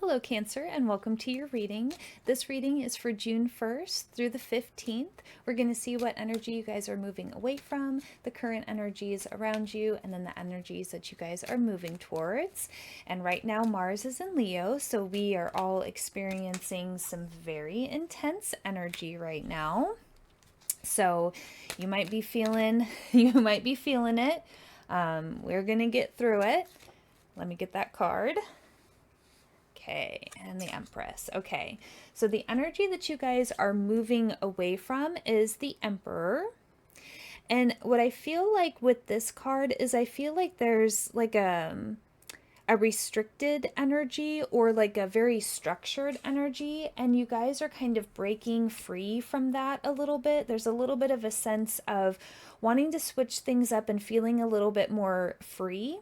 Hello, Cancer, and welcome to your reading. This reading is for June 1st through the 15th. We're going to see what energy you guys are moving away from, the current energies around you, and then the energies that you guys are moving towards. And right now, Mars is in Leo, so we are all experiencing some very intense energy right now. So you might be feeling, it. We're going to get through it. Let me get that card. Okay, and the Empress. Okay, so the energy that you guys are moving away from is the Emperor. And what I feel like with this card is I feel like there's like a restricted energy or like a very structured energy, and you guys are kind of breaking free from that a little bit. There's a little bit of a sense of wanting to switch things up and feeling a little bit more free.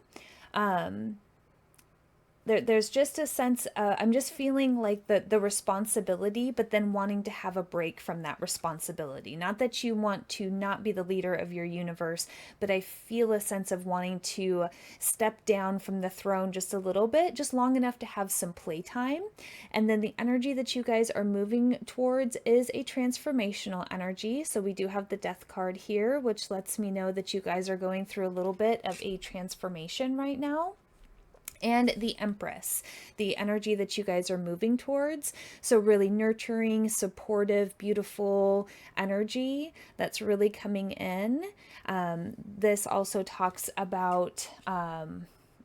There's just a sense, I'm just feeling like the responsibility, but then wanting to have a break from that responsibility. Not that you want to not be the leader of your universe, but I feel a sense of wanting to step down from the throne just a little bit, just long enough to have some playtime. And then the energy that you guys are moving towards is a transformational energy. So we do have the Death card here, which lets me know that you guys are going through a little bit of a transformation right now. And the Empress, the energy that you guys are moving towards. So really nurturing, supportive, beautiful energy that's really coming in. This also talks about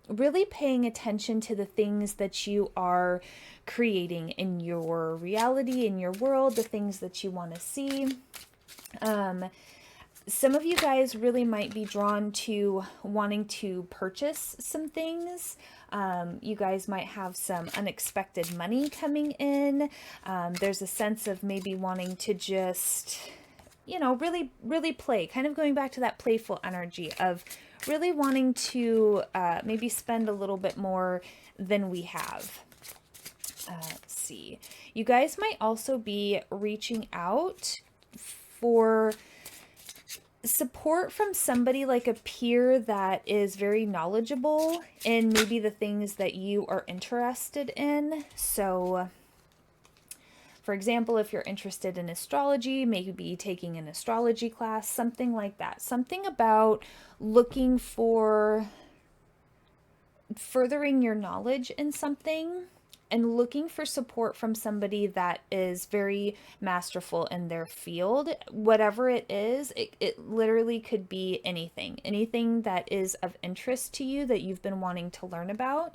really paying attention to the things that you are creating in your reality, in your world, the things that you want to see. Some of you guys really might be drawn to wanting to purchase some things. You guys might have some unexpected money coming in. There's a sense of maybe wanting to just, really, really play. Kind of going back to that playful energy of really wanting to maybe spend a little bit more than we have. Let's see. You guys might also be reaching out for support from somebody like a peer that is very knowledgeable in maybe the things that you are interested in. So, for example, if you're interested in astrology, maybe taking an astrology class, something like that. Something about looking for furthering your knowledge in something and looking for support from somebody that is very masterful in their field. Whatever it is, it literally could be anything that is of interest to you that you've been wanting to learn about.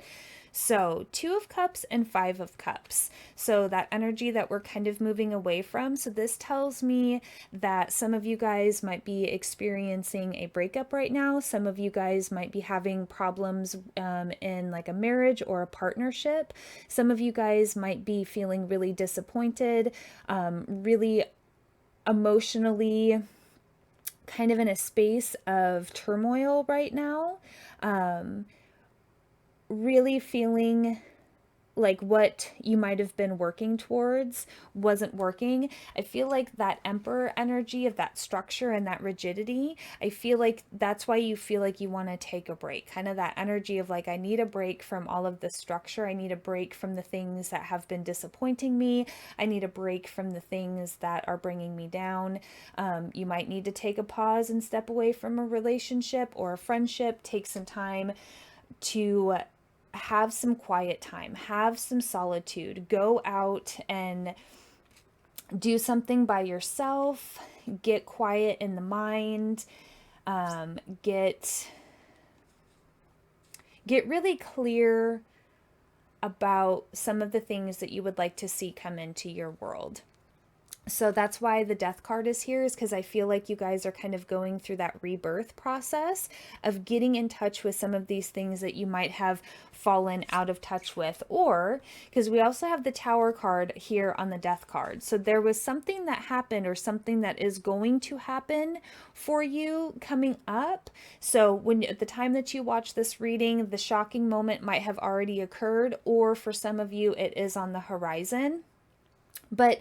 So 2 of Cups and 5 of Cups. So that energy that we're kind of moving away from. So this tells me that some of you guys might be experiencing a breakup right now. Some of you guys might be having problems in like a marriage or a partnership. Some of you guys might be feeling really disappointed, really emotionally kind of in a space of turmoil right now. Really feeling like what you might have been working towards wasn't working. I feel like that Emperor energy of that structure and that rigidity, I feel like that's why you feel like you want to take a break. Kind of that energy of like, I need a break from all of the structure. I need a break from the things that have been disappointing me. I need a break from the things that are bringing me down. You might need to take a pause and step away from a relationship or a friendship. Take some time to have some quiet time, have some solitude, go out and do something by yourself, get quiet in the mind, get really clear about some of the things that you would like to see come into your world. So that's why the Death card is here, is because I feel like you guys are kind of going through that rebirth process of getting in touch with some of these things that you might have fallen out of touch with. Or because we also have the Tower card here on the Death card. So there was something that happened or something that is going to happen for you coming up. So when at the time that you watch this reading, the shocking moment might have already occurred, or for some of you, it is on the horizon. But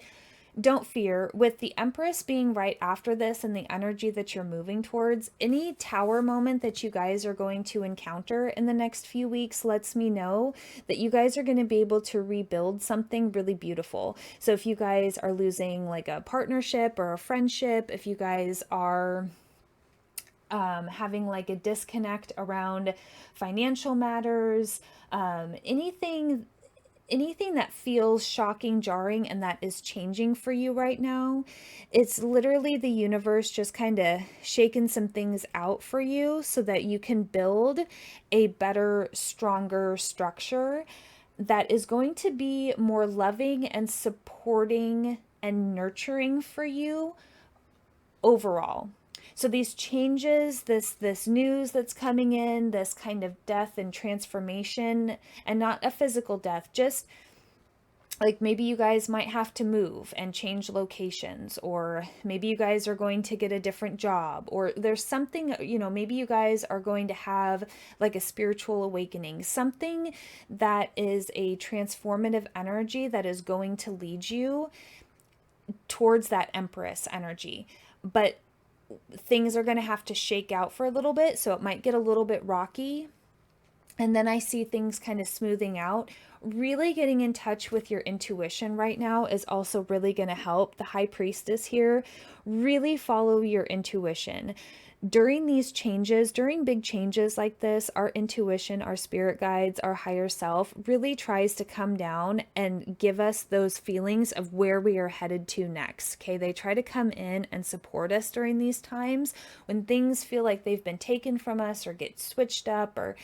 don't fear. With the Empress being right after this and the energy that you're moving towards, any tower moment that you guys are going to encounter in the next few weeks lets me know that you guys are going to be able to rebuild something really beautiful. So if you guys are losing like a partnership or a friendship, if you guys are having like a disconnect around financial matters, anything that feels shocking, jarring, and that is changing for you right now, it's literally the universe just kind of shaking some things out for you so that you can build a better, stronger structure that is going to be more loving and supporting and nurturing for you overall. So these changes, this news that's coming in, this kind of death and transformation, and not a physical death, just like maybe you guys might have to move and change locations, or maybe you guys are going to get a different job, or there's something, maybe you guys are going to have like a spiritual awakening, something that is a transformative energy that is going to lead you towards that Empress energy. But things are going to have to shake out for a little bit, so it might get a little bit rocky. And then I see things kind of smoothing out. Really getting in touch with your intuition right now is also really going to help. The High Priestess here, really follow your intuition. During these changes, during big changes like this, our intuition, our spirit guides, our higher self really tries to come down and give us those feelings of where we are headed to next. Okay, they try to come in and support us during these times when things feel like they've been taken from us or get switched up or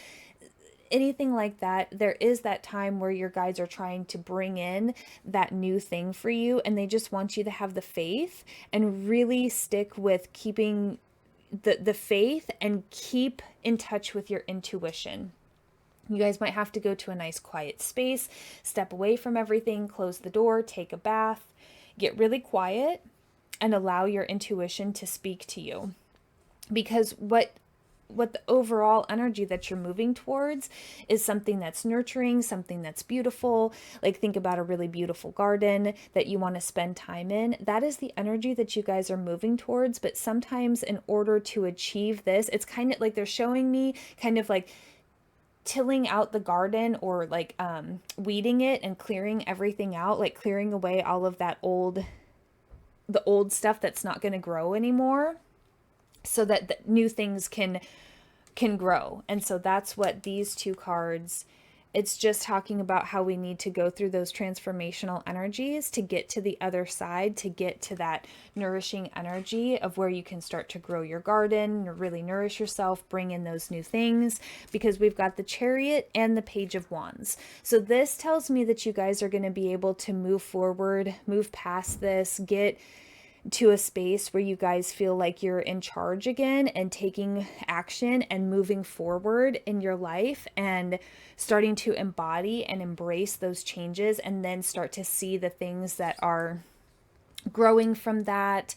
anything like that. There is that time where your guides are trying to bring in that new thing for you, and they just want you to have the faith and really stick with keeping the faith and keep in touch with your intuition. You guys might have to go to a nice quiet space, step away from everything, close the door, take a bath, get really quiet, and allow your intuition to speak to you. Because what the overall energy that you're moving towards is something that's nurturing, something that's beautiful. Like think about a really beautiful garden that you want to spend time in. That is the energy that you guys are moving towards. But sometimes in order to achieve this, it's kind of like they're showing me kind of like tilling out the garden, or like weeding it and clearing everything out, like clearing away all of that the old stuff that's not going to grow anymore, so that the new things can grow. And so that's what these two cards, it's just talking about how we need to go through those transformational energies to get to the other side, to get to that nourishing energy of where you can start to grow your garden, really nourish yourself, bring in those new things, because we've got the Chariot and the Page of Wands. So this tells me that you guys are going to be able to move forward, move past this, get to a space where you guys feel like you're in charge again and taking action and moving forward in your life and starting to embody and embrace those changes, and then start to see the things that are growing from that.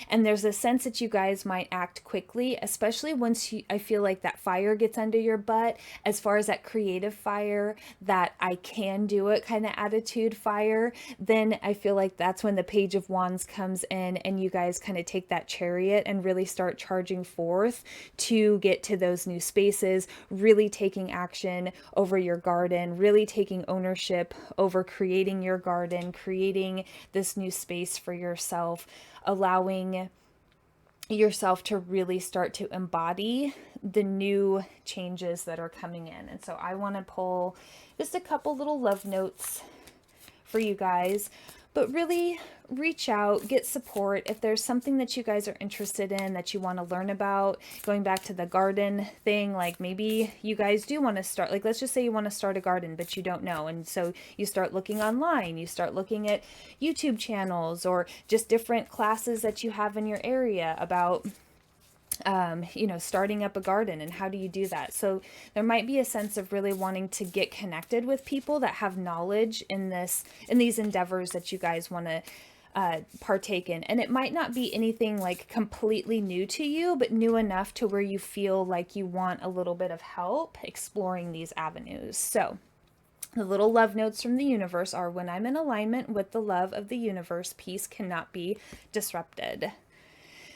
And there's a sense that you guys might act quickly, especially once I feel like that fire gets under your butt, as far as that creative fire, that I can do it kind of attitude fire. Then I feel like that's when the Page of Wands comes in, and you guys kind of take that Chariot and really start charging forth to get to those new spaces, really taking action over your garden, really taking ownership over creating your garden, creating this new space for yourself, allowing yourself to really start to embody the new changes that are coming in. And so I want to pull just a couple little love notes for you guys, but really reach out, get support. If there's something that you guys are interested in, that you want to learn about, going back to the garden thing, like maybe you guys do want to start, like let's just say you want to start a garden, but you don't know. And so you start looking online, you start looking at YouTube channels or just different classes that you have in your area about starting up a garden and how do you do that. So there might be a sense of really wanting to get connected with people that have knowledge in these endeavors that you guys want to partake in. And it might not be anything like completely new to you, but new enough to where you feel like you want a little bit of help exploring these avenues. So The little love notes from the universe are: when I'm in alignment with the love of the universe, peace cannot be disrupted.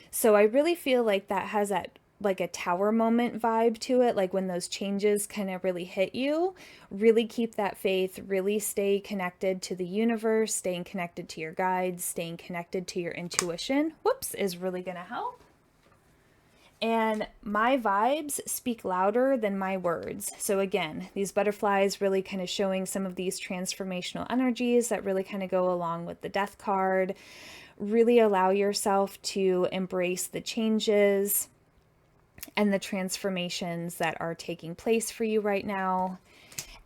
So I really feel like that has that like a tower moment vibe to it, like when those changes kind of really hit you. Really keep that faith, really stay connected to the universe, staying connected to your guides, staying connected to your intuition, is really going to help. And my vibes speak louder than my words. So again, these butterflies really kind of showing some of these transformational energies that really kind of go along with the death card. Really allow yourself to embrace the changes and the transformations that are taking place for you right now.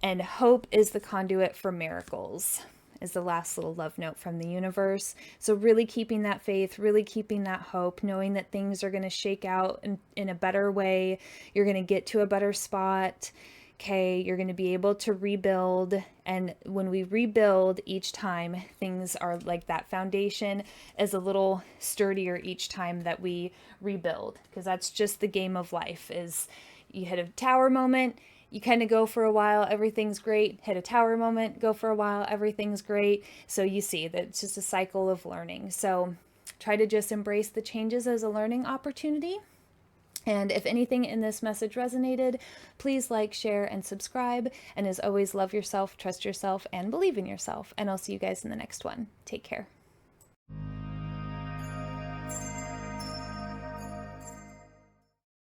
And hope is the conduit for miracles, is the last little love note from the universe. So really keeping that faith, really keeping that hope, knowing that things are going to shake out in a better way. You're going to get to a better spot. Okay, you're going to be able to rebuild. And when we rebuild each time, things are like that foundation is a little sturdier each time that we rebuild, because that's just the game of life. Is you hit a tower moment, you kind of go for a while, everything's great. Hit a tower moment, go for a while, everything's great. So you see that it's just a cycle of learning. So try to just embrace the changes as a learning opportunity. And if anything in this message resonated, please like, share, and subscribe. And as always, love yourself, trust yourself, and believe in yourself. And I'll see you guys in the next one. Take care.